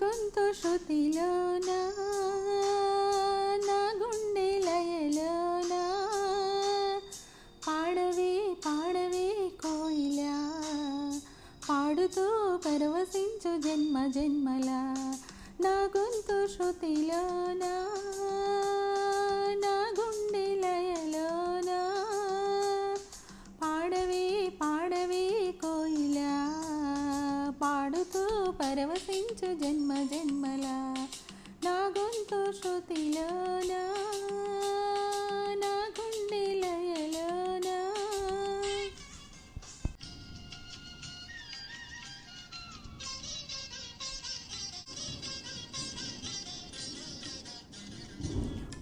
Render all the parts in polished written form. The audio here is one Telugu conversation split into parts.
గొంతు శృతిలోన నా గుండె లయలోన పాడవే పాడవే కోయిలా పాడుతూ పరవశించు జన్మ జన్మల నా గొంతు శృతిలోన నా గుండె లయలోన పాడవే పాడవే కోయిలా పాడుతూ పరవశించు జన్మ జన్మల నా గొంతు శృతిలోన నా గుండె లయలోన.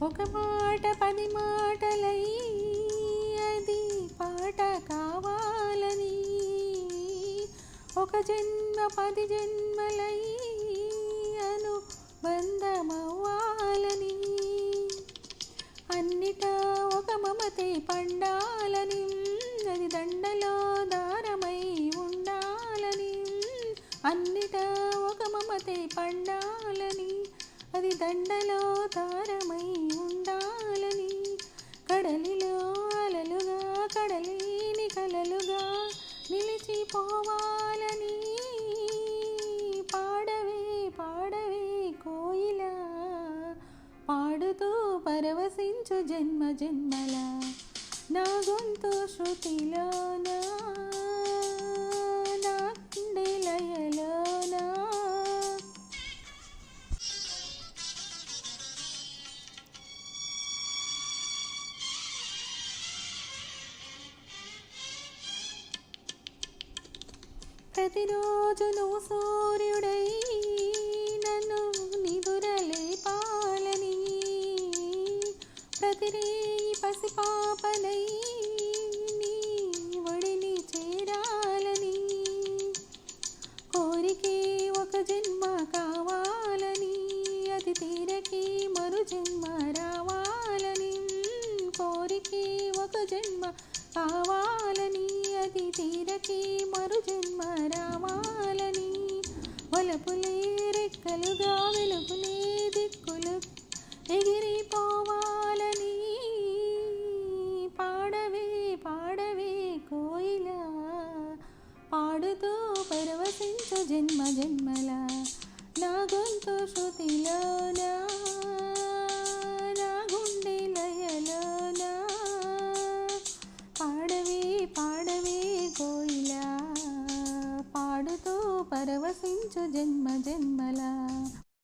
ఒక మాట 10 మాటలై అది పాట కావాలని, ఒక జన్మ 10 జన్మలై అనుబంధమవ్వాలని, అన్నిటా ఒక మమతే పండాలని, అది దండలో దారమై ఉండాలని, అన్నిటా ఒక మమతే పండాలని, అది దండలో దారమై ఉండాలని, కడలిలో అలలుగా కడలేని కలలుగా నిలిచిపోవాలని, పాడవే పాడవే కోయిలా పాడుతూ పరవశించు జన్మ జన్మల నా గొంతు శృతిలోన నా గుండె లయలోన. ప్రతిరోజు నువ్వు సూర్యుడై నన్ను నిదురలేపాలని, ప్రతిరేయి పసిపాపనై నీ ఒడిని చేరాలని, కోరికే ఒక జన్మ కావాలని, అది తీరకి మరు జన్మ రావాలని, కోరికే ఒక జన్మ కావాలని, అది తీరకి మరు జన్మ రావాలని, వలపులే రెక్కలుగా వెలుగులే దిక్కులు ఎగిరిపోవాలని, పాడవే పాడవే కోయిలా పాడుతూ పరవశించు జన్మ జన్మల నా గొంతు శృతిలోన నా గుండె లయలోన, పాడవే పాడవే కోయిలా పాడుతూ పరవశించు జన్మ జన్మల.